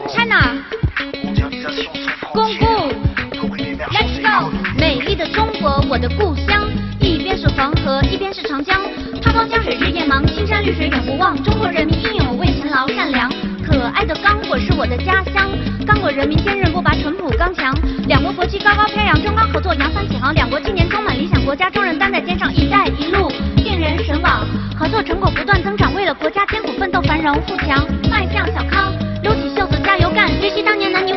China， 公布 ，Let's go， 美丽的中国，我的故乡，一边是黄河，一边是长江，滔滔江水日夜忙，青山绿水永不忘。中国人民英勇为勤劳善良，可爱的刚果是我的家乡，刚果人民坚韧不拔，淳朴刚强。两国国旗高高飘扬，中刚合作扬帆起航，两国青年充满理想，国家众人担在肩上，一带一路令人神往，合作成果不断增长，为了国家艰苦奋斗，繁荣富强，迈向小康。撸起袖子加油干，学习当年男女